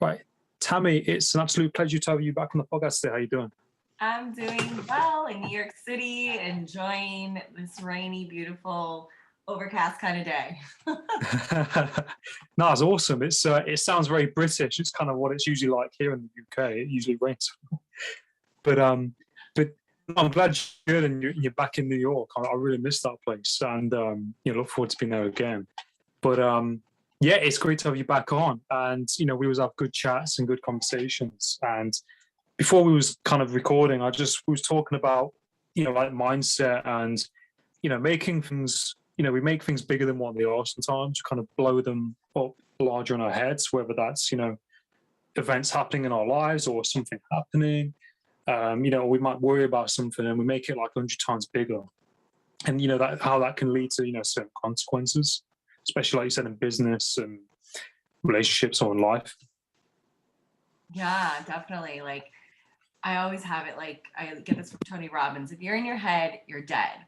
Right. Tami, it's an absolute pleasure to have you back on the podcast today. How you doing? I'm doing well in New York City, enjoying this rainy, beautiful, overcast kind of day. No, it's awesome. It sounds very British. It's kind of what it's usually like here in the UK. It usually rains, but no, I'm glad you're good and you're back in New York. I really miss that place, and look forward to being there again. But yeah, it's great to have you back on, and we always have good chats and good conversations. And before we was kind of recording, we was talking about like mindset and making things. We make things bigger than what they are sometimes. Kind of blow them up larger in our heads, whether that's events happening in our lives or something happening. We might worry about something and we make it like 100 times bigger, and that how that can lead to certain consequences, especially like you said in business and relationships or in life. Yeah, definitely. Like, I always have it like, I get this from Tony Robbins. If you're in your head, you're dead.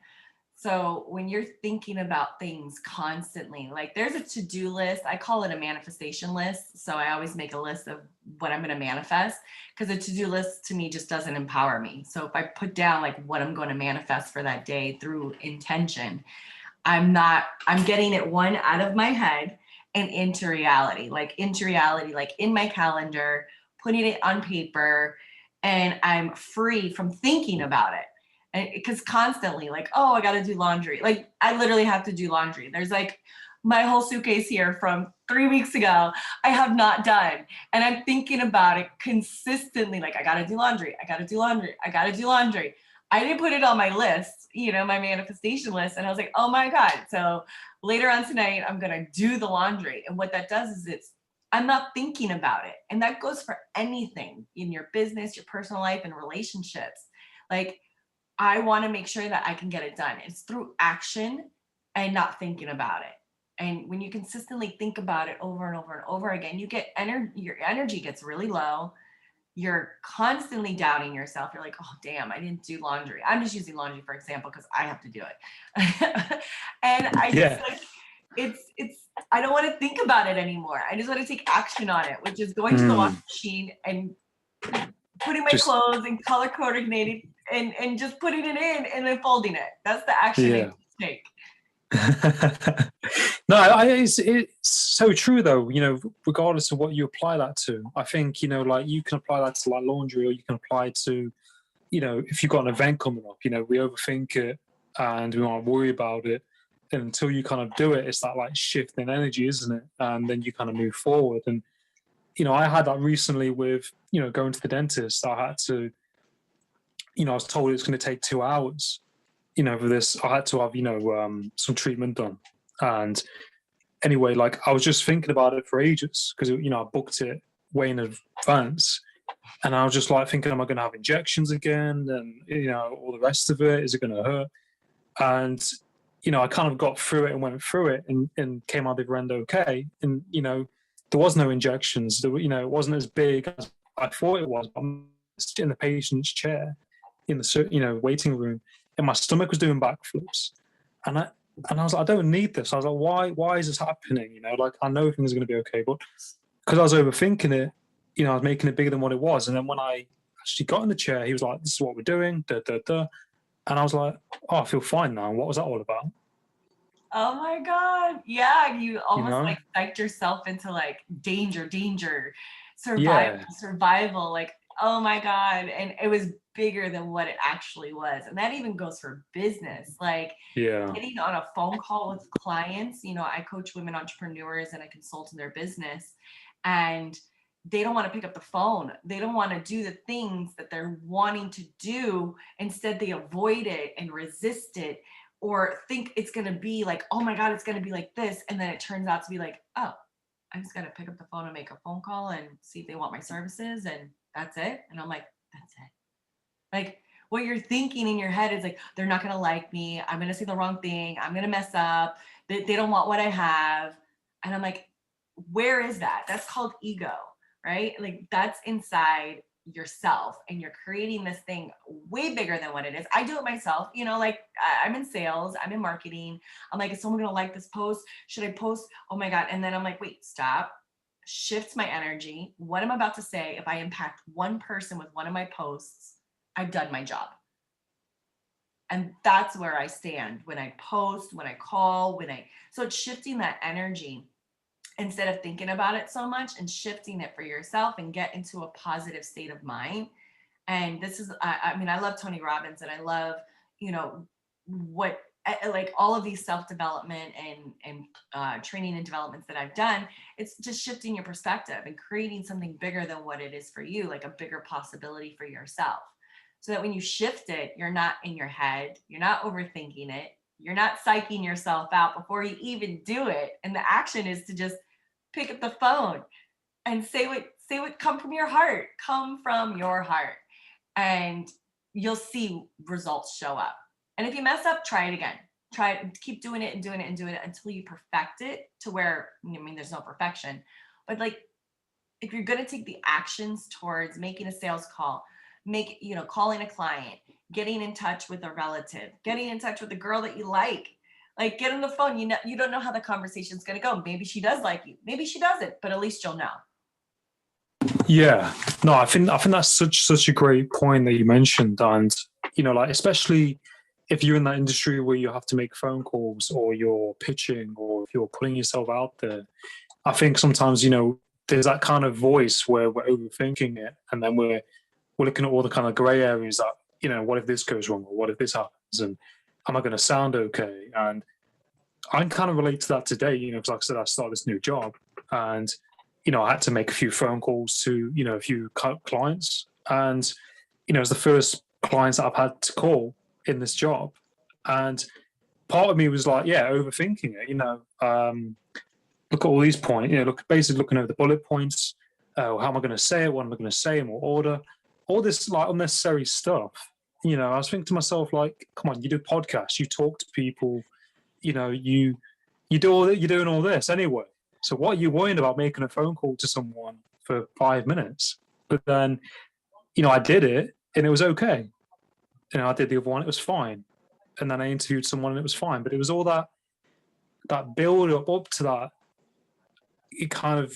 So when you're thinking about things constantly, like there's a to-do list, I call it a manifestation list. So I always make a list of what I'm going to manifest, because a to-do list to me just doesn't empower me. So if I put down like what I'm going to manifest for that day through intention, I'm getting it one out of my head and into reality, like in my calendar, putting it on paper, and I'm free from thinking about it. And because constantly like, oh, I got to do laundry. Like I literally have to do laundry. There's like my whole suitcase here from 3 weeks ago, I have not done. And I'm thinking about it consistently. Like I got to do laundry. I got to do laundry. I got to do laundry. I didn't put it on my list, my manifestation list. And I was like, oh my God. So later on tonight, I'm going to do the laundry. And what that does is I'm not thinking about it. And that goes for anything in your business, your personal life, and relationships. Like, I want to make sure that I can get it done. It's through action and not thinking about it. And when you consistently think about it over and over and over again, your energy gets really low. You're constantly doubting yourself. You're like, oh, damn, I didn't do laundry. I'm just using laundry, for example, because I have to do it. And I just Yeah. like, I don't want to think about it anymore. I just want to take action on it, which is going to the Mm. washing machine and putting my Just clothes and color coordinating and just putting it in and then folding it. That's the action I yeah. take. No, it's so true though. Regardless of what you apply that to, I think like you can apply that to like laundry, or you can apply to if you've got an event coming up. We overthink it and we might worry about it, and until you kind of do it, it's that like shift in energy, isn't it? And then you kind of move forward. And I had that recently with going to the dentist. I had to, I was told it's going to take 2 hours. For this, I had to have some treatment done. And anyway, like I was just thinking about it for ages because I booked it way in advance, and I was just like thinking, am I going to have injections again? And all the rest of it, is it going to hurt? And I kind of got through it and went through it and came out the other end okay. And there was no injections. It wasn't as big as I thought it was. I'm in the patient's chair in the waiting room, and my stomach was doing backflips, and I was like, I don't need this. I was like, why is this happening? Like I know things are going to be okay, but because I was overthinking it, I was making it bigger than what it was. And then when I actually got in the chair, he was like, "This is what we're doing." Da, da, da. And I was like, "Oh, I feel fine now." What was that all about? Oh my God. Yeah. You You almost know? like psyched yourself into like danger, survival, Yeah, survival. Like, oh my God. And it was bigger than what it actually was. And that even goes for business. Like yeah, getting on a phone call with clients, I coach women entrepreneurs and I consult in their business. And they don't want to pick up the phone. They don't want to do the things that they're wanting to do. Instead, they avoid it and resist it, or think it's going to be like, oh my God, it's going to be like this. And then it turns out to be like, oh, I just got to pick up the phone and make a phone call and see if they want my services. And that's it. And I'm like, that's it. Like what you're thinking in your head is like, they're not going to like me. I'm going to say the wrong thing. I'm going to mess up. They don't want what I have. And I'm like, where is that? That's called ego, right? Like that's inside yourself, and you're creating this thing way bigger than what it is. I do it myself, like I'm in sales, I'm in marketing. I'm like, is someone gonna like this post? Should I post? Oh my God. And then I'm like, wait, stop, shifts my energy. What I'm about to say, if I impact one person with one of my posts, I've done my job. And that's where I stand when I post, when I call, so it's shifting that energy instead of thinking about it so much, and shifting it for yourself and get into a positive state of mind. And this is, I mean, I love Tony Robbins, and I love, what, like all of these self-development and training and developments that I've done. It's just shifting your perspective and creating something bigger than what it is for you, like a bigger possibility for yourself. So that when you shift it, you're not in your head, you're not overthinking it, you're not psyching yourself out before you even do it. And the action is to just pick up the phone and say what come from your heart, and you'll see results show up. And if you mess up, try it again. Try it, keep doing it and doing it and doing it until you perfect it to where, I mean, there's no perfection, but like, if you're going to take the actions towards making a sales call, calling a client, getting in touch with a relative, getting in touch with a girl that you like get on the phone. You don't know how the conversation's going to go. Maybe she does like you, maybe she doesn't, but at least you'll know. Yeah, no, I think that's such a great point that you mentioned, and like especially if you're in that industry where you have to make phone calls, or you're pitching, or if you're putting yourself out there, I think sometimes there's that kind of voice where we're overthinking it, and then we're looking at all the kind of gray areas that what if this goes wrong, or what if this happens, and am I going to sound okay? And I kind of relate to that today, because like I said, I started this new job, and I had to make a few phone calls to, a few clients. And, it's the first clients that I've had to call in this job. And part of me was like, overthinking it, look at all these points, basically looking over the bullet points. How am I going to say it? What am I going to say in what order? All this like unnecessary stuff. I was thinking to myself, like, come on, you do podcasts, you talk to people, you you're doing all this anyway. So what are you worrying about making a phone call to someone for 5 minutes? But then, I did it and it was okay. I did the other one, it was fine. And then I interviewed someone and it was fine. But it was all that build up to that. It kind of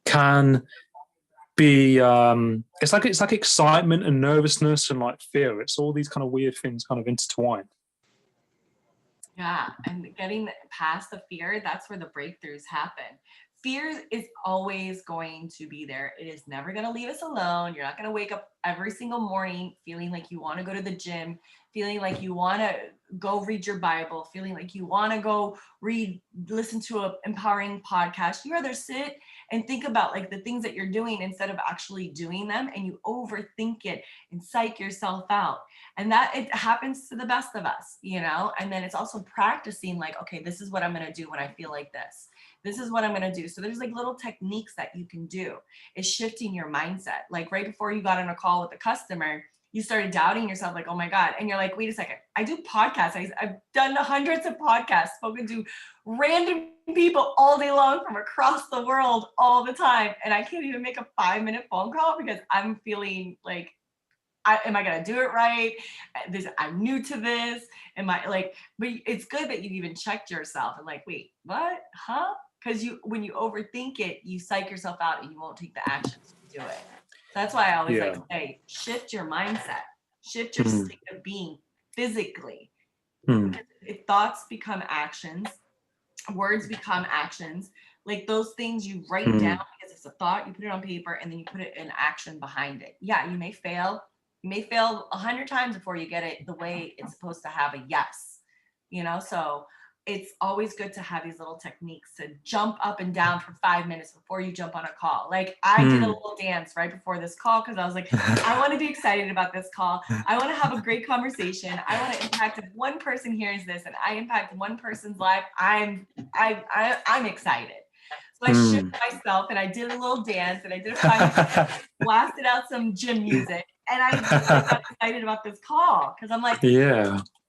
can be it's like excitement and nervousness and like fear. It's all these kind of weird things kind of intertwined. Yeah, and getting past the fear, that's where the breakthroughs happen. Fear is always going to be there. It is never going to leave us alone. You're not going to wake up every single morning feeling like you want to go to the gym, feeling like you want to go read your Bible, feeling like you want to go listen to an empowering podcast. You rather sit and think about like the things that you're doing instead of actually doing them, and you overthink it and psych yourself out. And that it happens to the best of us, and then it's also practicing like, okay, this is what I'm going to do when I feel like this. This is what I'm going to do. So there's like little techniques that you can do. It's shifting your mindset. Like right before you got on a call with a customer, you started doubting yourself, like, oh my God. And you're like, wait a second, I do podcasts. I've done hundreds of podcasts, spoken to random people all day long from across the world all the time. And I can't even make a 5-minute phone call because I'm feeling like, am I going to do it right? I'm new to this. But it's good that you even checked yourself and like, wait, what? Huh? Because when you overthink it, you psych yourself out and you won't take the actions to do it. That's why I always like to say, shift your mindset, shift your state of being physically. Because if thoughts become actions, words become actions, like those things you write down because it's a thought, you put it on paper and then you put it in action behind it. Yeah, you may fail. You may fail 100 times before you get it the way it's supposed to have a yes, so it's always good to have these little techniques to jump up and down for 5 minutes before you jump on a call. Like I did a little dance right before this call because I was like, I want to be excited about this call. I want to have a great conversation. I want to impact, if one person hears this and I impact one person's life, I'm excited. So I shook myself and I did a little dance and I did a 5 minutes, blasted out some gym music, and I got excited about this call because I'm like,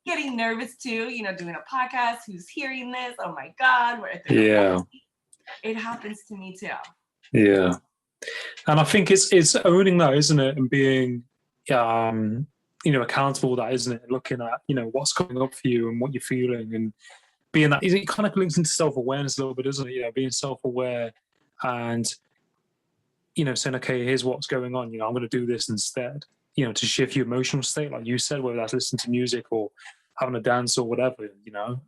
getting nervous too, doing a podcast, who's hearing this? Oh my God. It happens to me too. Yeah. And I think it's owning that, isn't it? And being, accountable for that, isn't it? Looking at, what's coming up for you and what you're feeling, and being that, it kind of links into self-awareness a little bit, isn't it? Being self-aware and, saying, okay, here's what's going on, I'm going to do this instead, to shift your emotional state, like you said, whether that's listening to music or having a dance or whatever,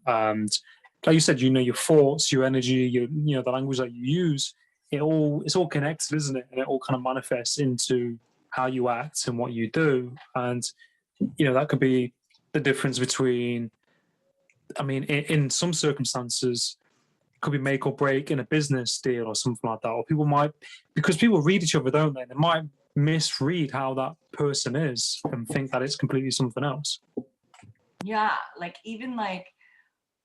and like you said, your thoughts, your energy, the language that you use, it's all connected, isn't it? And it all kind of manifests into how you act and what you do. And, that could be the difference between, in some circumstances, could be make or break in a business deal or something like that. Or because people read each other, don't they? They might misread how that person is and think that it's completely something else. Yeah, like even like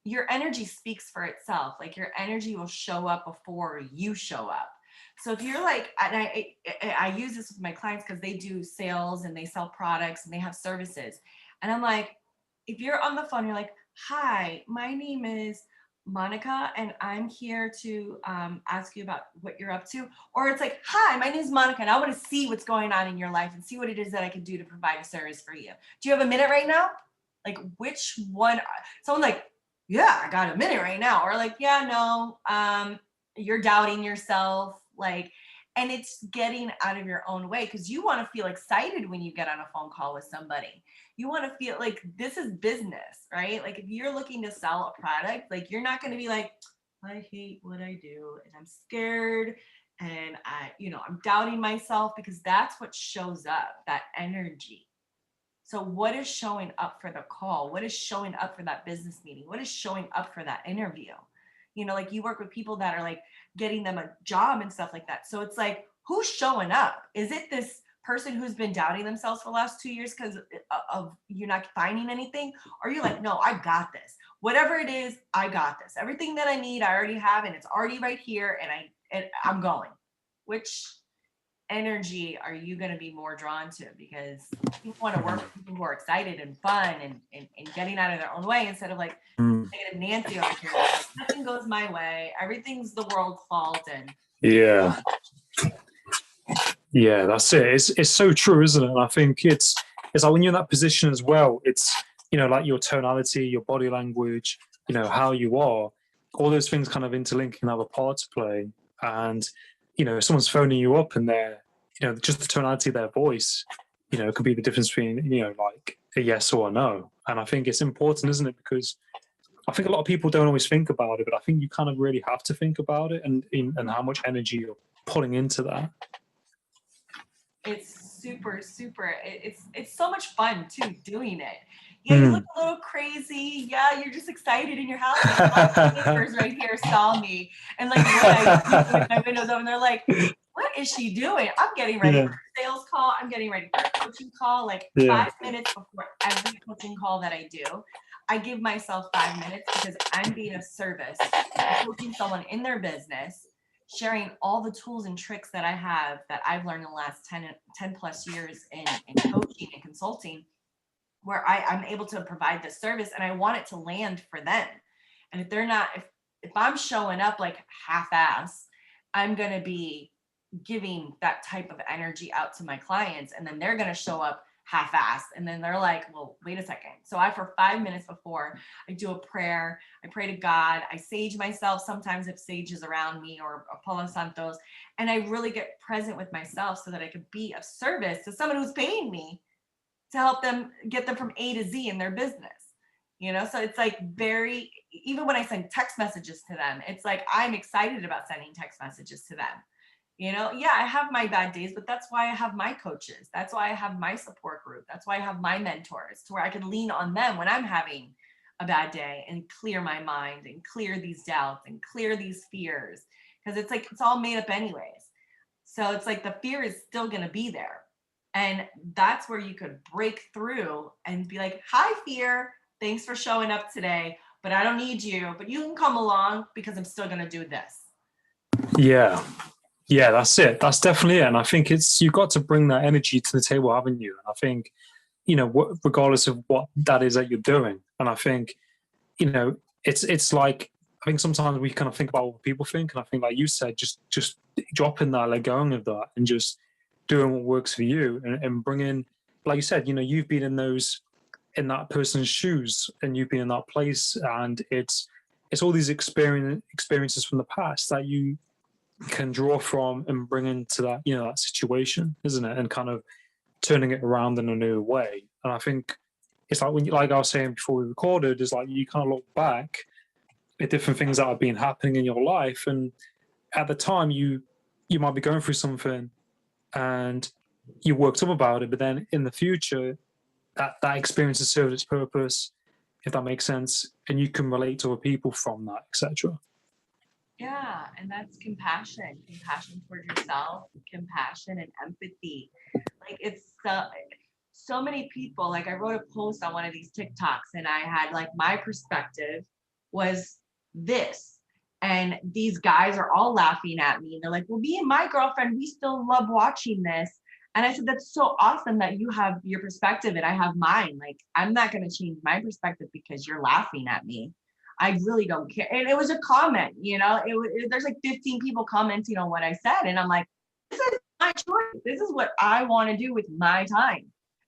your energy speaks for itself. Like your energy will show up before you show up. So if you're like, and I use this with my clients because they do sales and they sell products and they have services. And I'm like, if you're on the phone, you're like, hi, my name is Monica, and I'm here to ask you about what you're up to. Or it's like, hi, my name is Monica, and I want to see what's going on in your life and see what it is that I can do to provide a service for you. Do you have a minute right now? Like, which one? Someone like, yeah, I got a minute right now. Or like, yeah, no, you're doubting yourself. Like, and it's getting out of your own way because you want to feel excited when you get on a phone call with somebody. You want to feel like this is business, right? Like if you're looking to sell a product, like you're not going to be like, I hate what I do and I'm scared and I'm doubting myself, because that's what shows up, that energy. So what is showing up for the call? What is showing up for that business meeting? What is showing up for that interview? Like you work with people that are like getting them a job and stuff like that. So it's like, who's showing up? Is it this person who's been doubting themselves for the last 2 years because of you're not finding anything? Or you're like, no, I got this. Whatever it is, I got this. Everything that I need, I already have, and it's already right here, and I'm going. Which energy are you going to be more drawn to? Because people want to work with people who are excited and fun and getting out of their own way, instead of like negative Nancy over here. Like, nothing goes my way. Everything's the world's fault. And yeah, that's it. It's so true, isn't it? And I think it's like when you're in that position as well, it's, like your tonality, your body language, how you are, all those things kind of interlink and have a part to play. And, if someone's phoning you up and they're, just the tonality of their voice, it could be the difference between, like a yes or a no. And I think it's important, isn't it? Because I think a lot of people don't always think about it, but I think you kind of really have to think about it and how much energy you're putting into that. It's super, super. It's so much fun too doing it. Yeah, you look a little crazy. Yeah, you're just excited in your house. Like, my neighbors right here saw me, and like what I do with my windows open, they're like, "What is she doing?" I'm getting ready for a sales call. I'm getting ready for a coaching call. Like 5 minutes before every coaching call that I do, I give myself 5 minutes because I'm being of service, coaching someone in their business, sharing all the tools and tricks that I have that I've learned in the last 10 plus years in coaching and consulting, where I'm able to provide this service and I want it to land for them. And if they're not, if I'm showing up like half-ass, I'm going to be giving that type of energy out to my clients, and then they're going to show up half-assed, and then they're like, well, wait a second. So for 5 minutes before, I do a prayer. I pray to God. I sage myself sometimes if sage is around me, or Palo Santos, and I really get present with myself so that I could be of service to someone who's paying me to help them get them from A to Z in their business. So it's like even when I send text messages to them, it's like I'm excited about sending text messages to them. Yeah, I have my bad days, but that's why I have my coaches. That's why I have my support group. That's why I have my mentors, to where I can lean on them when I'm having a bad day and clear my mind and clear these doubts and clear these fears. Because it's like, it's all made up anyways. So it's like the fear is still going to be there. And that's where you could break through and be like, hi, fear. Thanks for showing up today, but I don't need you. But you can come along because I'm still going to do this. Yeah. Yeah, that's it. That's definitely it. And I think you've got to bring that energy to the table, haven't you? And I think, regardless of what that is that you're doing. And I think, it's like, I think sometimes we kind of think about what people think. And I think, like you said, just dropping that, let going of that, and just doing what works for you, and bringing, like you said, you've been in that person's shoes, and you've been in that place, and it's all these experiences from the past that you can draw from and bring into that, that situation, isn't it? And kind of turning it around in a new way. And I think it's like like I was saying before we recorded, is like you kind of look back at different things that have been happening in your life, and at the time you might be going through something and you worked up about it, but then in the future that experience has served its purpose, if that makes sense, and you can relate to other people from that, etc. Yeah, and that's compassion toward yourself, compassion and empathy. Like it's so many people. Like I wrote a post on one of these TikToks, and I had like my perspective was this, and these guys are all laughing at me. And they're like, "Well, me and my girlfriend, we still love watching this." And I said, "That's so awesome that you have your perspective and I have mine. Like I'm not going to change my perspective because you're laughing at me. I really don't care." And it was a comment, there's like 15 people commenting on what I said. And I'm like, this is my choice. This is what I want to do with my time.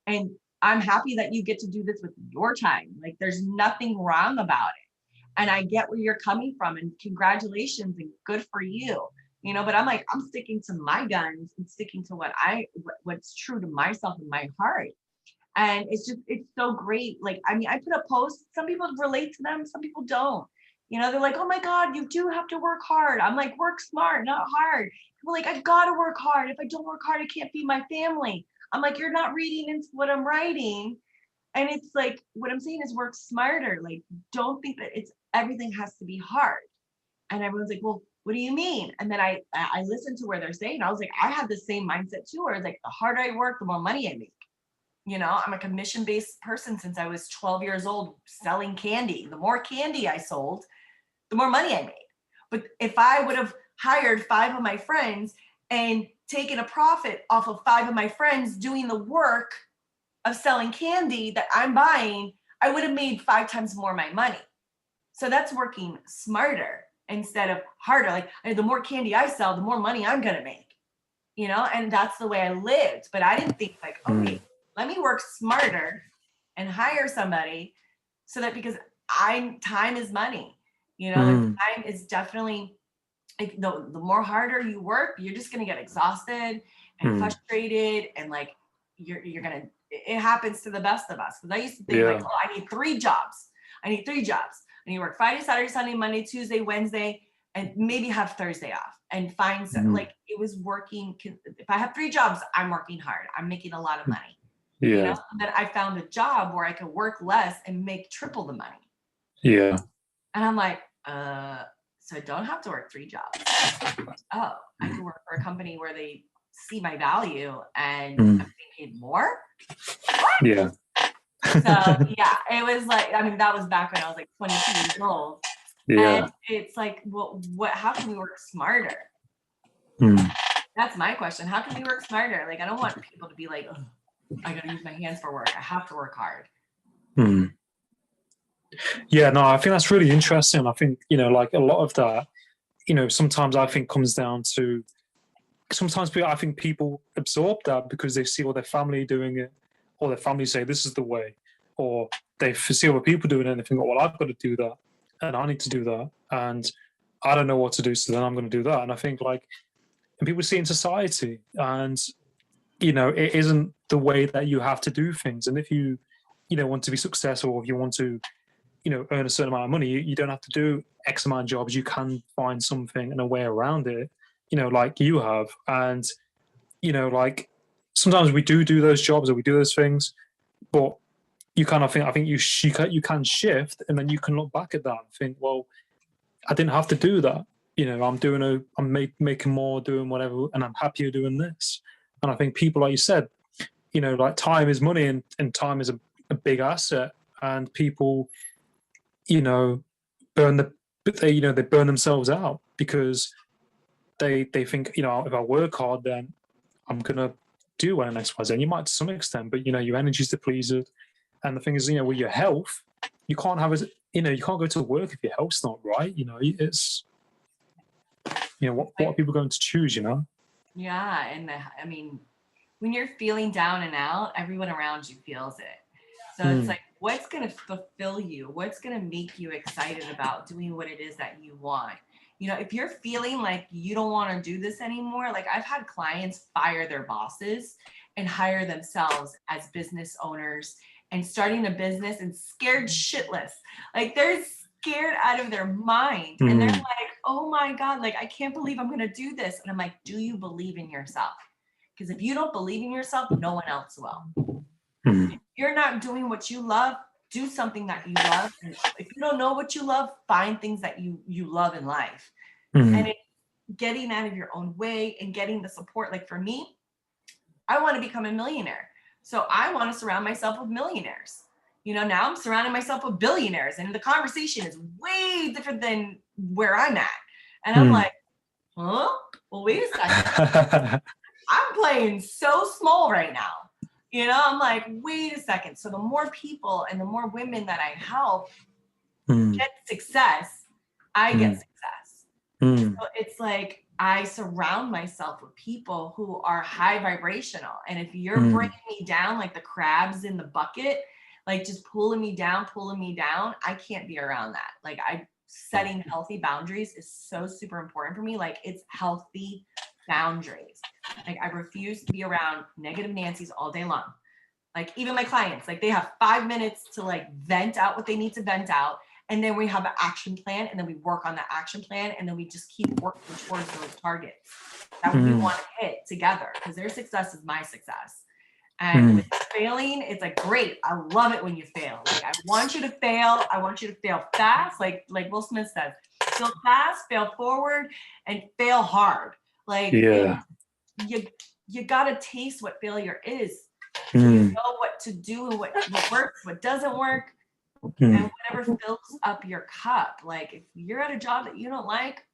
And I'm happy that you get to do this with your time. Like there's nothing wrong about it. And I get where you're coming from, and congratulations and good for you. But I'm like, I'm sticking to my guns and sticking to what's true to myself and my heart. And it's so great. Like, I mean, I put a post, some people relate to them, some people don't. They're like, "Oh my God, you do have to work hard." I'm like, work smart, not hard. People are like, "I gotta work hard. If I don't work hard, I can't feed my family." I'm like, you're not reading into what I'm writing. And it's like, what I'm saying is work smarter. Like, don't think that everything has to be hard. And everyone's like, "Well, what do you mean?" And then I listened to where they're saying, I was like, I have the same mindset too, where it's like, the harder I work, the more money I make. I'm a commission-based person since I was 12 years old selling candy. The more candy I sold, the more money I made. But if I would have hired 5 of my friends and taken a profit off of 5 of my friends doing the work of selling candy that I'm buying, I would have made 5 times more my money. So that's working smarter instead of harder. Like the more candy I sell, the more money I'm gonna make, and that's the way I lived. But I didn't think like, okay, let me work smarter and hire somebody so that, because time is money, time is definitely, like, the more harder you work, you're just going to get exhausted and frustrated. And like, you're going to, it happens to the best of us. Because I used to think like, oh, I need 3 jobs. I need 3 jobs. I need to work Friday, Saturday, Sunday, Monday, Tuesday, Wednesday, and maybe have Thursday off, and find some, like, it was working. If I have 3 jobs, I'm working hard. I'm making a lot of money. And then I found a job where I could work less and make triple the money. Yeah. And I'm like, so I don't have to work 3 jobs. Oh, I can work for a company where they see my value and I'm being paid more. What? Yeah. So yeah, it was like, I mean, that was back when I was like 22 years old. Yeah. And it's like, well, how can we work smarter? That's my question. How can we work smarter? Like, I don't want people to be like, "Oh, I gotta use my hands for work. I have to work hard." Yeah, no, I think that's really interesting. I think, like a lot of that, sometimes I think comes down to, sometimes I think people absorb that because they see all their family doing it, or their family say this is the way, or they see other people doing it and they think, "Oh, well, I've got to do that and I need to do that and I don't know what to do, so then I'm going to do that." And I think, like, and people see in society, and it isn't the way that you have to do things. And if you want to be successful, or if you want to earn a certain amount of money, you don't have to do X amount of jobs. You can find something and a way around it, like you have. And like, sometimes we do those jobs, or we do those things, but you kind of think, I think you can shift, and then you can look back at that and think, well, I didn't have to do that. I'm making more doing whatever, and I'm happier doing this. And I think people, like you said, like, time is money, and time is a big asset. And people, they burn themselves out because they think, if I work hard, then I'm gonna do well in X, Y, Z. And you might to some extent, but your energy's depleted. And the thing is, with your health, you can't you can't go to work if your health's not right. It's what are people going to choose? Yeah, and I mean, when you're feeling down and out, everyone around you feels it. So it's like, what's going to fulfill you? What's going to make you excited about doing what it is that you want? You know, if you're feeling like you don't want to do this anymore, like I've had clients fire their bosses and hire themselves as business owners and starting a business and scared shitless. Like they're scared out of their mind. And they're like, oh my God, like I can't believe I'm going to do this. And I'm like, do you believe in yourself? Because if you don't believe in yourself, no one else will. If you're not doing what you love, do something that you love. And if you don't know what you love, find things that you love in life. And it's getting out of your own way and getting the support. Like for me, I want to become a millionaire. So I want to surround myself with millionaires. You know, now I'm surrounding myself with billionaires and the conversation is way different than where I'm at. And I'm like, huh? Well, wait a second. I'm playing so small right now. You know, I'm like, wait a second. So the more people and the more women that I help get success, I get success. So it's like I surround myself with people who are high vibrational. And if you're bringing me down like the crabs in the bucket, like just pulling me down, I can't be around that. Like setting healthy boundaries is so super important for me. Like it's healthy boundaries. Like I refuse to be around negative Nancy's all day long. Like even my clients, like they have 5 minutes to like vent out what they need to vent out. And then we have an action plan and then we work on that action plan. And then we just keep working towards those targets that we want to hit together because their success is my success. And with failing, it's like, great. I love it when you fail. Like I want you to fail. I want you to fail fast. Like Will Smith says, fail fast, fail forward, and fail hard. Like you got to taste what failure is. So you know what to do and what works, what doesn't work, and whatever fills up your cup. Like if you're at a job that you don't like,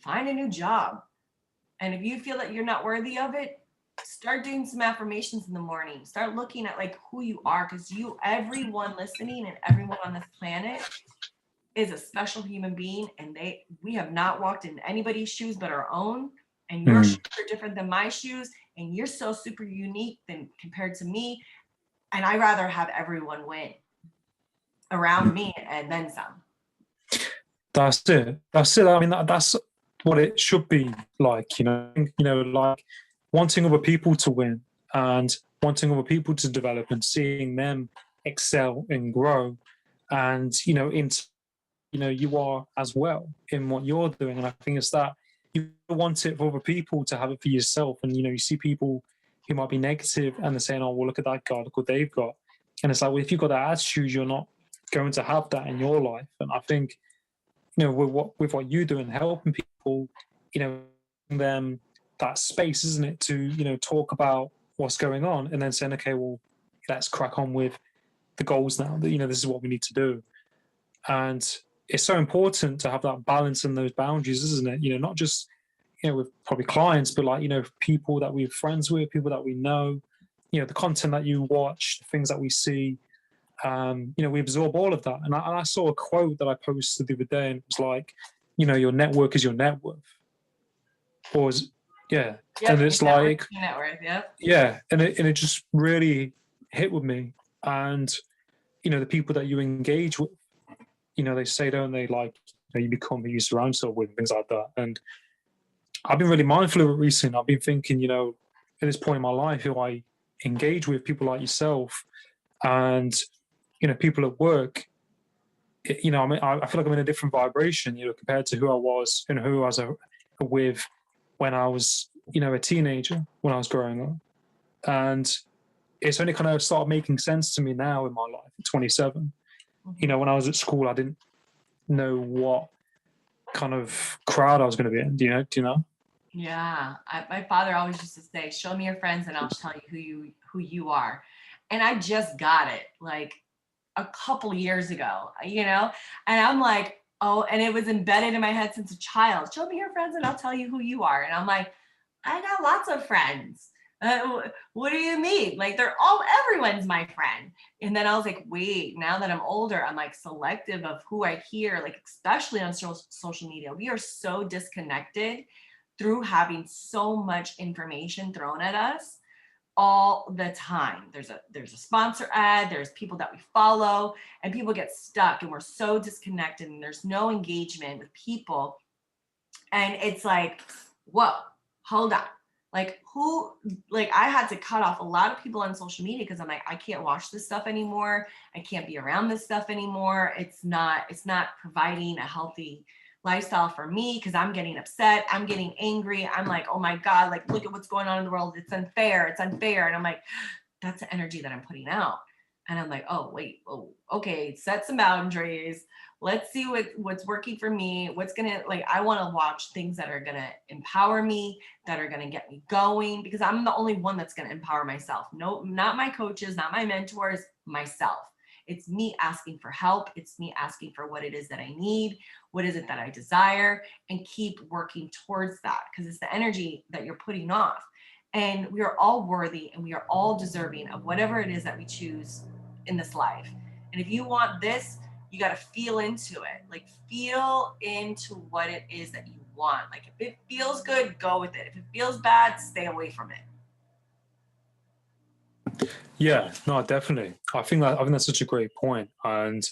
find a new job. And if you feel that you're not worthy of it, start doing some affirmations in the morning. Start looking at like who you are, because everyone listening and everyone on this planet is a special human being, and we have not walked in anybody's shoes but our own. And your shoes are different than my shoes, and you're so super unique than compared to me. And I'd rather have everyone win around me and then some. That's it. I mean, that's what it should be like, you know, like wanting other people to win and wanting other people to develop and seeing them excel and grow. And, you know, you are as well in what you're doing. And I think it's that you want it for other people to have it for yourself. And, you know, you see people who might be negative and they're saying, oh, well, look at that guy, look what they've got. And it's like, well, if you've got that attitude, you're not going to have that in your life. And I think, you know, with what you do and helping people, you know, them that space, isn't it, to, you know, talk about what's going on and then saying, okay, well, let's crack on with the goals now, that, you know, this is what we need to do. And it's so important to have that balance and those boundaries, isn't it? You know, not just, you know, with probably clients, but like, you know, people that we're friends with, people that we know, you know, the content that you watch, the things that we see, you know, we absorb all of that. And I saw a quote that I posted the other day, and it was like, you know, your network is your net worth. Or Yep, and it's like, net worth, yep. Yeah, and it just really hit with me. And, you know, the people that you engage with, you know, they say, don't they, like, you know, you become who you surround yourself with, and things like that. And I've been really mindful of it recently. I've been thinking, you know, at this point in my life, who I engage with, people like yourself, and, you know, people at work. You know, I mean, I feel like I'm in a different vibration, you know, compared to who I was and who I was with when I was, you know, a teenager, when I was growing up. And it's only kind of started making sense to me now in my life at 27. You know, when I was at school, I didn't know what kind of crowd I was going to be in. Do you know? Yeah, my father always used to say, "Show me your friends, and I'll tell you who you are." And I just got it like a couple years ago, you know, and I'm like, oh, and it was embedded in my head since a child. Show me your friends, and I'll tell you who you are. And I'm like, I got lots of friends. What do you mean? Like everyone's my friend. And then I was like, wait, now that I'm older, I'm like selective of who I hear, like especially on social media. We are so disconnected through having so much information thrown at us all the time. There's a sponsor ad, there's people that we follow, and people get stuck, and we're so disconnected, and there's no engagement with people And it's like, whoa, hold on. Like I had to cut off a lot of people on social media because I'm like, I can't watch this stuff anymore. I can't be around this stuff anymore. It's not providing a healthy lifestyle for me because I'm getting upset. I'm getting angry. I'm like, oh my God, like, look at what's going on in the world. It's unfair. It's unfair. And I'm like, that's the energy that I'm putting out. And I'm like, oh, wait, oh, okay, set some boundaries. Let's see what's working for me. What's gonna, like, I want to watch things that are gonna empower me, that are gonna get me going, because I'm the only one that's gonna empower myself. No, not my coaches, not my mentors, myself. It's me asking for help. It's me asking for what it is that I need. What is it that I desire? And keep working towards that, because it's the energy that you're putting off. And we are all worthy and we are all deserving of whatever it is that we choose in this life. And if you want this, you got to feel into it. Like, feel into what it is that you want. Like, if it feels good, go with it. If it feels bad, stay away from it. Yeah, no, definitely. I think that's such a great point. And,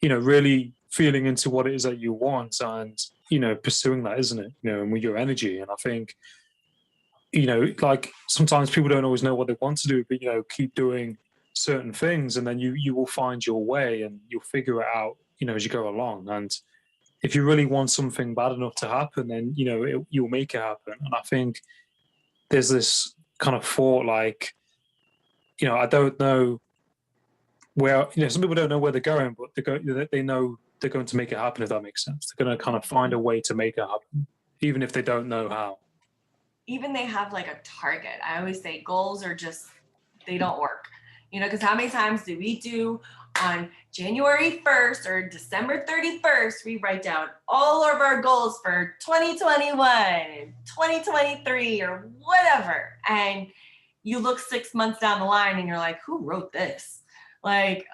you know, really feeling into what it is that you want and, you know, pursuing that, isn't it? You know, and with your energy. And I think, you know, like sometimes people don't always know what they want to do, but, you know, keep doing certain things and then you will find your way and you'll figure it out, you know, as you go along. And if you really want something bad enough to happen, then, you know, you'll make it happen. And I think there's this kind of thought like, you know, I don't know where, you know, some people don't know where they're going, but they know they're going to make it happen, if that makes sense. They're going to kind of find a way to make it happen, even if they don't know how. Even they have like a target. I always say goals are just, they don't work. You know, because how many times do we do on January 1st or December 31st, we write down all of our goals for 2021, 2023, or whatever. And you look 6 months down the line and you're like, who wrote this? Like,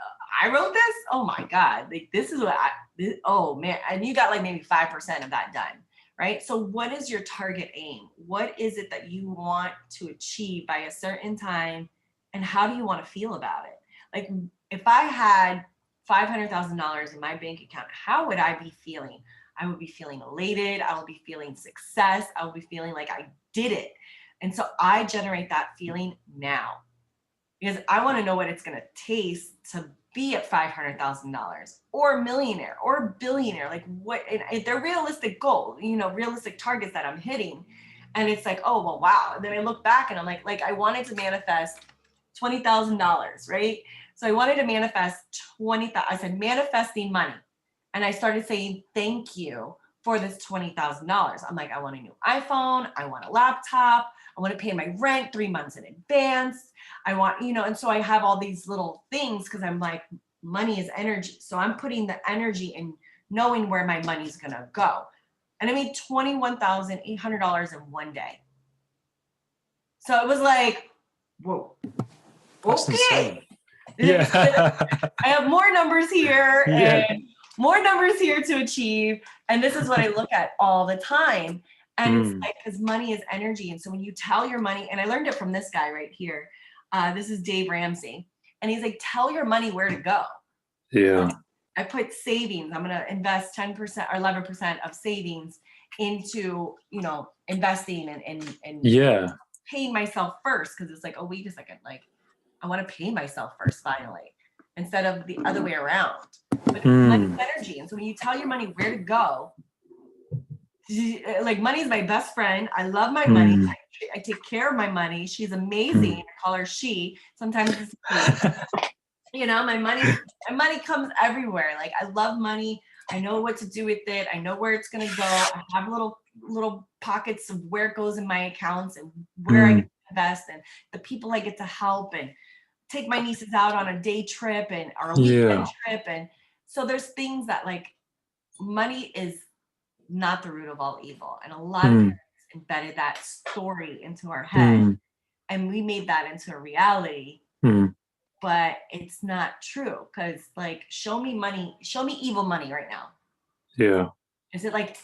I wrote this? Oh my God. Like, this is what oh man. And you got like maybe 5% of that done. Right? So what is your target aim? What is it that you want to achieve by a certain time? And how do you want to feel about it? Like, if I had $500,000 in my bank account, how would I be feeling? I would be feeling elated. I would be feeling success. I would be feeling like I did it. And so I generate that feeling now because I want to know what it's going to taste to be at $500,000 or a millionaire or a billionaire. Like, what, and they're realistic goals, you know, realistic targets that I'm hitting. And it's like, oh, well, wow. And then I look back and I'm like I wanted to manifest $20,000, right? So I wanted to manifest 20,000. I said, manifesting money. And I started saying, thank you for this $20,000. I'm like, I want a new iPhone. I want a laptop. I want to pay my rent 3 months in advance. I want, you know, and so I have all these little things because I'm like, money is energy. So I'm putting the energy in knowing where my money's going to go. And I made $21,800 in one day. So it was like, whoa, That's insane. Yeah. I have more numbers here Yeah. and more numbers here to achieve. And this is what I look at all the time. And it's like, because money is energy. And so when you tell your money, and I learned it from this guy right here. This is Dave Ramsey. And he's like, tell your money where to go. Yeah. I put savings. I'm going to invest 10% or 11% of savings into, you know, investing and Yeah. paying myself first. Cause it's like, oh, wait a second. Like, I want to pay myself first, finally, instead of the other way around. But money's energy. And so when you tell your money where to go, like, money is my best friend. I love my money. I take care of my money. She's amazing. I call her she. Sometimes it's me. You know, my money comes everywhere. Like, I love money. I know what to do with it. I know where it's going to go. I have little pockets of where it goes in my accounts and where I get to invest and the people I get to help and take my nieces out on a day trip and or a weekend trip. And so there's things that, like, money is not the root of all evil. And a lot of parents embedded that story into our head and we made that into a reality. But it's not true, because, like, show me evil money right now. Yeah. Is it like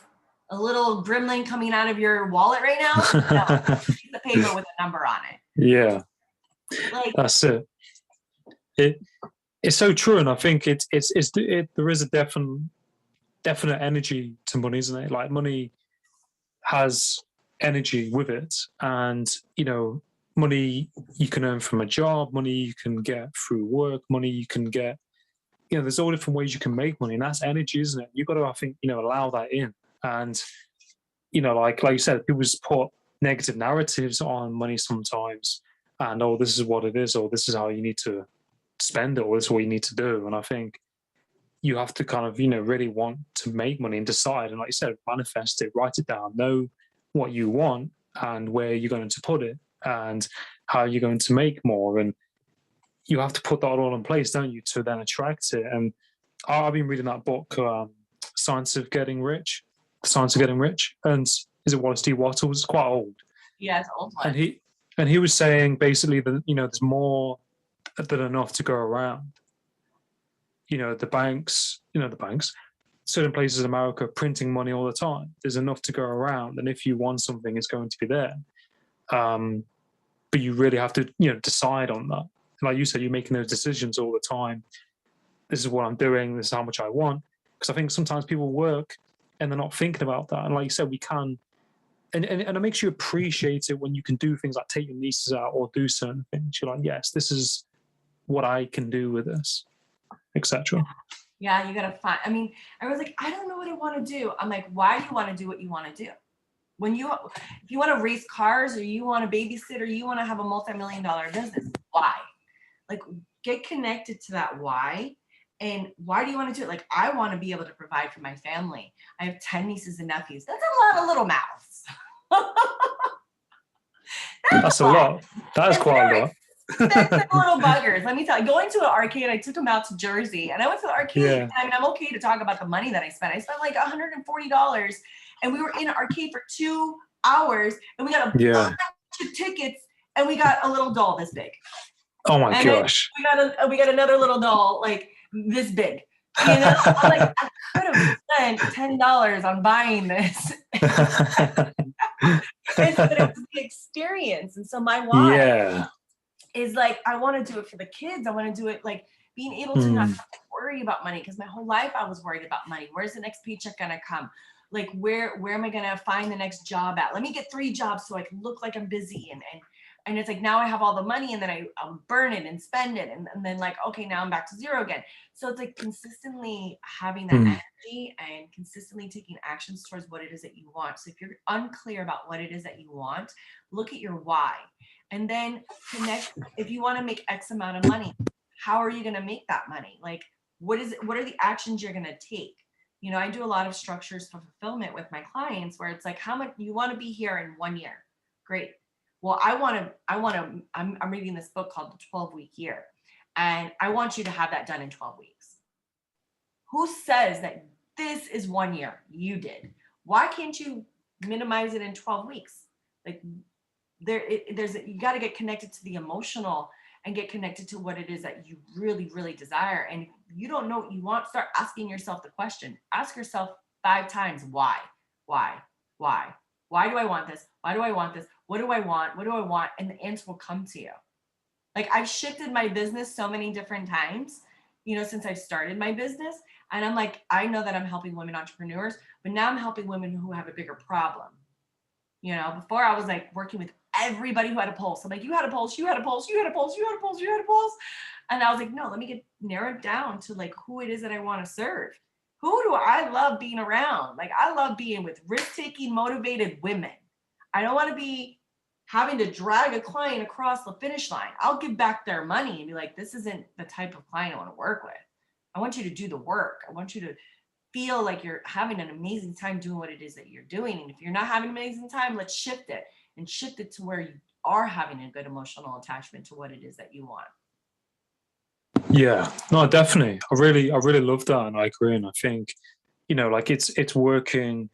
a little gremlin coming out of your wallet right now? No, it's a piece of paper with a number on it. Yeah. Like, that's it. It's so true, and I think there is a definite energy to money, isn't it? Like, money has energy with it. And, you know, money you can earn from a job, money you can get through work, money you can get, you know, there's all different ways you can make money, and that's energy, isn't it? You've got to, I think, you know, allow that in. And, you know, like you said, people just put negative narratives on money sometimes, and oh, this is what it is, or this is how you need to spend it, or this is what you need to do. And I think you have to kind of, you know, really want to make money and decide, and like you said, manifest it, write it down, know what you want and where you're going to put it and how you're going to make more. And you have to put that all in place, don't you, to then attract it. And I've been reading that book, Science of Getting Rich, Science of Getting Rich, and is it Wallace D. Wattles? It's quite old. Yeah, it's an old one. And he was saying basically that, you know, there's more than enough to go around. You know, the banks, certain places in America printing money all the time. There's enough to go around, and if you want something, it's going to be there. But you really have to, you know, decide on that. Like you said, you're making those decisions all the time. This is what I'm doing. This is how much I want. Because I think sometimes people work and they're not thinking about that. And like you said, we can, and it makes you appreciate it when you can do things like take your nieces out or do certain things. You're like, yes, this is what I can do with this, etc. Yeah, you gotta find. I mean, I was like, I don't know what I want to do. I'm like, why do you want to do what you want to do? If you want to race cars, or you want to babysit, or you want to have a multi-million-dollar business, why? Like, get connected to that why. And why do you want to do it? Like, I want to be able to provide for my family. I have 10 nieces and nephews. That's a lot of little mouths. That's a lot. That is quite a lot. Expensive little buggers. Let me tell you, going to an arcade, I took them out to Jersey, and I went to the arcade. Yeah. I mean, I'm okay to talk about the money that I spent. I spent like $140, and we were in an arcade for 2 hours, and we got a bunch of tickets, and we got a little doll this big. Oh my gosh. We got another little doll like this big. You know, I'm like, I could have spent $10 on buying this. But it was the experience. And so my why is like, I want to do it for the kids. I want to do it like being able to not have to worry about money, because my whole life I was worried about money. Where's the next paycheck gonna come? Like, where am I gonna find the next job at? Let me get 3 jobs so I can look like I'm busy. And it's like, now I have all the money, and then I'll burn it and spend it. And then like, okay, now I'm back to zero again. So it's like consistently having that energy and consistently taking actions towards what it is that you want. So if you're unclear about what it is that you want, look at your why, and then connect. If you want to make X amount of money, how are you going to make that money? Like, what are the actions you're going to take? You know, I do a lot of structures for fulfillment with my clients, where it's like, how much you want to be here in 1 year? Great. Well, I'm reading this book called The 12-Week Year, and I want you to have that done in 12 weeks. Who says that this is 1 year? You did. Why can't you minimize it in 12 weeks? Like, you got to get connected to the emotional and get connected to what it is that you really, really desire. And if you don't know what you want, start asking yourself the question. Ask yourself 5 times, why? Why do I want this? Why do I want this? What do I want? What do I want? And the answer will come to you. Like, I've shifted my business so many different times, you know, since I've started my business. And I'm like, I know that I'm helping women entrepreneurs, but now I'm helping women who have a bigger problem. You know, before I was like working with everybody who had a pulse. I'm like, you had a pulse, you had a pulse, you had a pulse, you had a pulse, you had a pulse. And I was like, no, let me get narrowed down to like who it is that I want to serve. Who do I love being around? Like, I love being with risk-taking, motivated women. I don't want to be having to drag a client across the finish line. I'll give back their money and be like, this isn't the type of client I want to work with. I want you to do the work. I want you to feel like you're having an amazing time doing what it is that you're doing. And if you're not having an amazing time, let's shift it to where you are having a good emotional attachment to what it is that you want. Yeah, no, definitely. I really love that, and I agree. And I think, you know, like it's working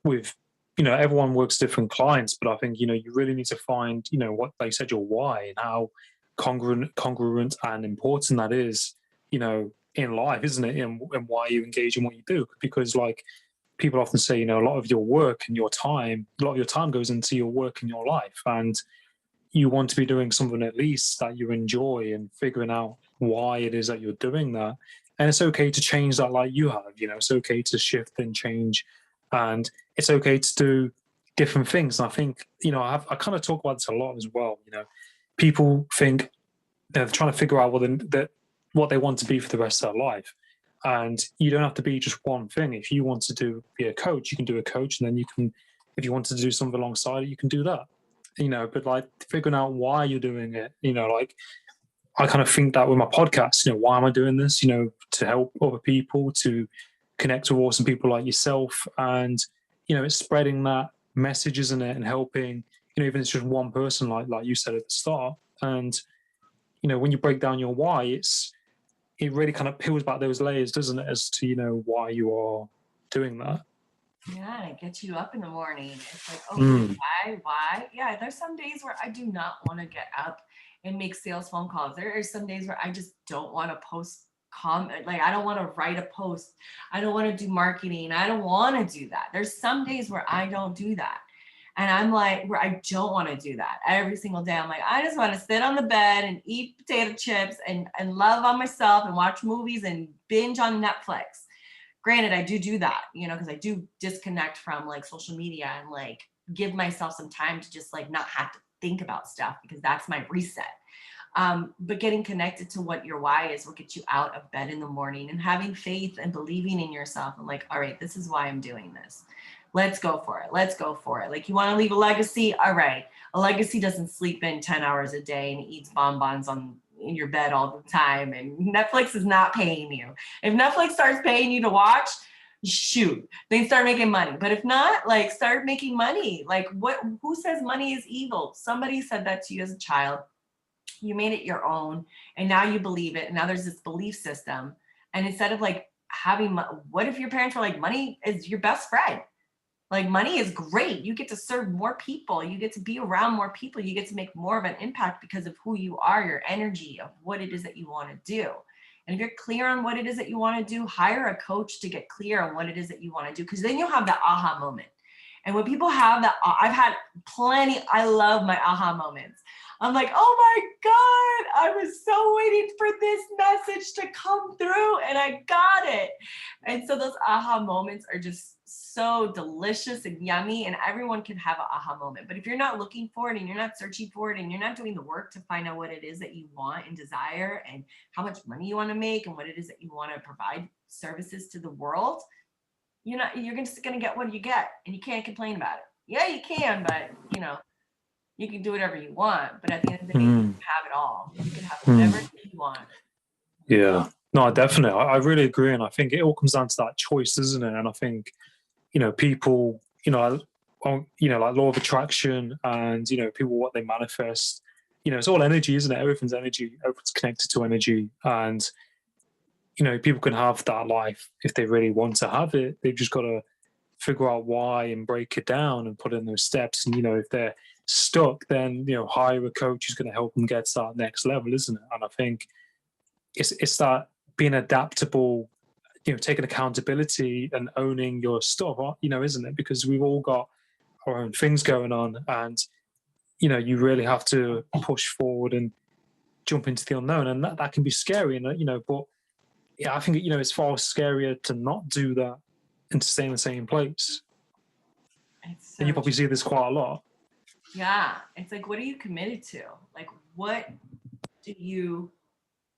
with, you know, everyone works different clients, but I think, you know, you really need to find, you know, what they said, your why, and how congruent and important that is, you know, in life, isn't it? And why you engage in what you do, because like people often say, you know, a lot of your time goes into your work and your life, and you want to be doing something at least that you enjoy and figuring out why it is that you're doing that. And it's okay to change that, like you have, you know, it's okay to shift and change, and it's okay to do different things. And I think, I kind of talk about this a lot as well. People think they're trying to figure out what they want to be for the rest of their life. And you don't have to be just one thing. If you want to be a coach, you can do a coach, and then if you want to do something alongside it, you can do that. But like figuring out why you're doing it, like I kind of think that with my podcast, why am I doing this? To help other people, to connect with awesome people like yourself, and it's spreading that message, isn't it? And helping, even if it's just one person, like you said at the start. And when you break down your why, it really kind of peels back those layers, doesn't it, as to why you are doing that. Yeah, it gets you up in the morning. It's like, oh, why? Yeah, there's some days where I do not want to get up and make sales phone calls. There are some days where I just don't want to post comment. Like, I don't want to write a post. I don't want to do marketing. I don't want to do that. There's some days where I don't do that. And I'm like, where I don't want to do that every single day. I'm like, I just want to sit on the bed and eat potato chips and love on myself and watch movies and binge on Netflix. Granted, I do that, because I do disconnect from like social media and like give myself some time to just like not have to think about stuff, because that's my reset. But getting connected to what your why is will get you out of bed in the morning, and having faith and believing in yourself and like, all right, this is why I'm doing this. Let's go for it. Let's go for it. Like, you want to leave a legacy? All right. A legacy doesn't sleep in 10 hours a day and eats bonbons in your bed all the time. And Netflix is not paying you. If Netflix starts paying you to watch, shoot, then start making money. But if not, like, start making money. Like, who says money is evil? Somebody said that to you as a child. You made it your own, and now you believe it. And now there's this belief system. And instead of like what if your parents were like, money is your best friend? Like, money is great. You get to serve more people. You get to be around more people. You get to make more of an impact because of who you are, your energy, of what it is that you want to do. And if you're clear on what it is that you want to do, hire a coach to get clear on what it is that you want to do, because then you'll have that aha moment. And when people have that, I've had plenty, I love my aha moments. I'm like, oh my God, I was so waiting for this message to come through and I got it. And so those aha moments are just so delicious and yummy, and everyone can have an aha moment. But if you're not looking for it and you're not searching for it and you're not doing the work to find out what it is that you want and desire and how much money you want to make and what it is that you want to provide services to the world, you're just going to get what you get, and you can't complain about it. Yeah, you can, but you can do whatever you want. But at the end of the day, you can have it all. You can have whatever you want. Yeah, no, definitely. I really agree. And I think it all comes down to that choice, doesn't it? And I think, people, like law of attraction and, people, what they manifest, it's all energy, isn't it? Everything's energy. Everything's connected to energy. And, people can have that life if they really want to have it. They've just got to figure out why and break it down and put in those steps. And, if they're stuck, then, hire a coach who's going to help them get to that next level, isn't it? And I think it's that being adaptable, taking accountability and owning your stuff, isn't it? Because we've all got our own things going on, and you really have to push forward and jump into the unknown, and that can be scary, and but yeah, I think it's far scarier to not do that and to stay in the same place. So and you probably see this quite a lot. Yeah, it's like, what are you committed to? Like, what do you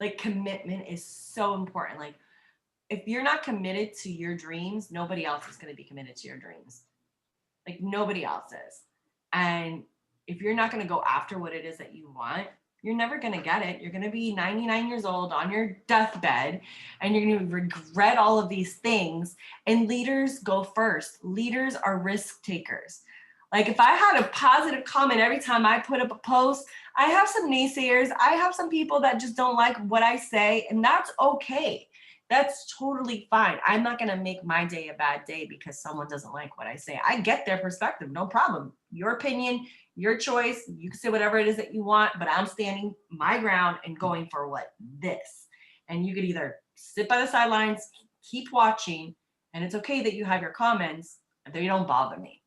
like? Commitment is so important. Like, if you're not committed to your dreams, nobody else is going to be committed to your dreams. Like, nobody else is. And if you're not going to go after what it is that you want, you're never going to get it. You're going to be 99 years old on your deathbed, and you're going to regret all of these things. And leaders go first. Leaders are risk takers. Like, if I had a positive comment every time I put up a post, I have some naysayers. I have some people that just don't like what I say, and that's okay. That's totally fine. I'm not going to make my day a bad day because someone doesn't like what I say. I get their perspective. No problem. Your opinion, your choice. You can say whatever it is that you want, but I'm standing my ground and going for what this. And you could either sit by the sidelines, keep watching, and it's okay that you have your comments, but they don't bother me.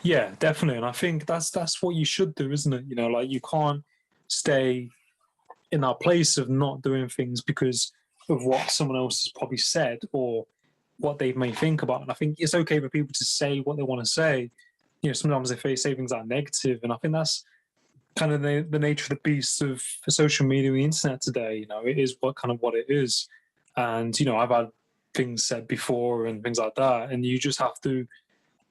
Yeah, definitely. And I think that's what you should do, isn't it? Like, you can't stay in that place of not doing things because of what someone else has probably said, or what they may think about. And I think it's okay for people to say what they want to say. Sometimes they say things that are negative, and I think that's kind of the nature of the beast of social media and the internet today. It is what it is. And I've had things said before and things like that, and you just have to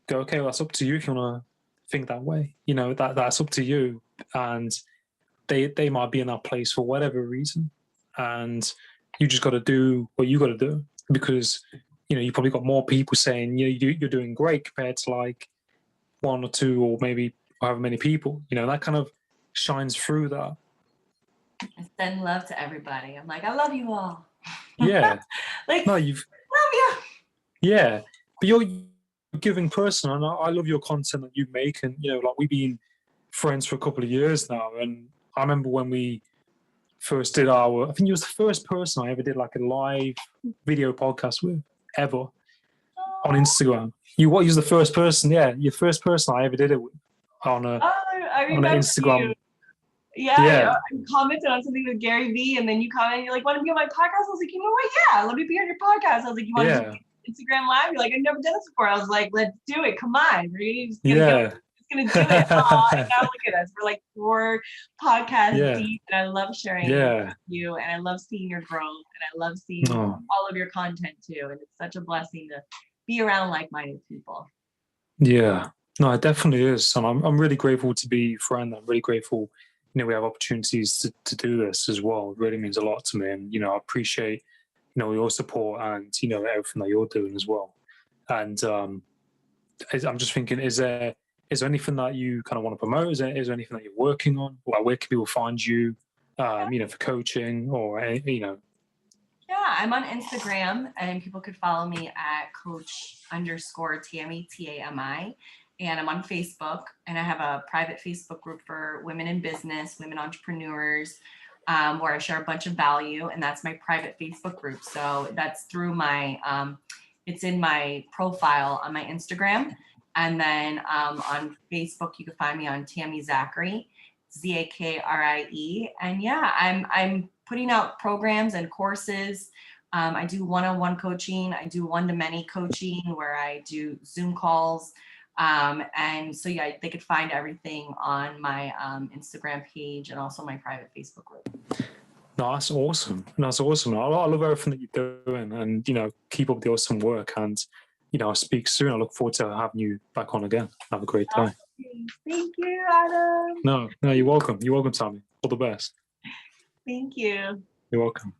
go, okay, well, that's up to you if you want to think that way. That's up to you. And they might be in that place for whatever reason, and you just got to do what you got to do, because you probably got more people saying you're doing great compared to like one or two or maybe however many people. That kind of shines through that. I send love to everybody. I'm like, I love you all. Yeah. Like, no, love you. Yeah, but you're a giving person, and I love your content that you make. And like, we've been friends for a couple of years now, and I remember when we first did I think you was the first person I ever did like a live video podcast with ever on Instagram. You was the first person, yeah, you're the first person I ever did it with on I an remember Instagram. you. Yeah, Yeah. I commented on something with Gary Vee, and then you commented, you're like, want to be on my podcast? I was like, you know what? Yeah, let me be on your podcast. I was like, you want to do Instagram Live? You're like, I've never done this before. I was like, let's do it. Come on. We're just gonna go. Just gonna do it. And now look at us. We're like 4 podcasts deep, and I love sharing with you, and I love seeing your growth, and I love seeing all of your content too. And it's such a blessing to be around like-minded people. Yeah, no, it definitely is. And I'm really grateful to be your friend. I'm really grateful, we have opportunities to do this as well. It really means a lot to me. And, I appreciate, your support and, everything that you're doing as well. And I'm just thinking, is there anything that you kind of want to promote? Is there anything that you're working on? Like, where can people find you, for coaching or, Yeah, I'm on Instagram, and people could follow me at coach_Tami, Tami. And I'm on Facebook, and I have a private Facebook group for women in business, women entrepreneurs, where I share a bunch of value, and that's my private Facebook group. So that's through my, it's in my profile on my Instagram. And then on Facebook, you can find me on Tami Zakrie, Zakrie. And yeah, I'm putting out programs and courses. I do one-on-one coaching. I do one-to-many coaching where I do Zoom calls. And so, yeah, they could find everything on my Instagram page and also my private Facebook group. No, that's awesome. That's awesome. I love everything that you're doing, and, keep up the awesome work. And, I'll speak soon. I look forward to having you back on again. Have a great day. Thank you, Adam. No, you're welcome. You're welcome, Tami. All the best. Thank you. You're welcome.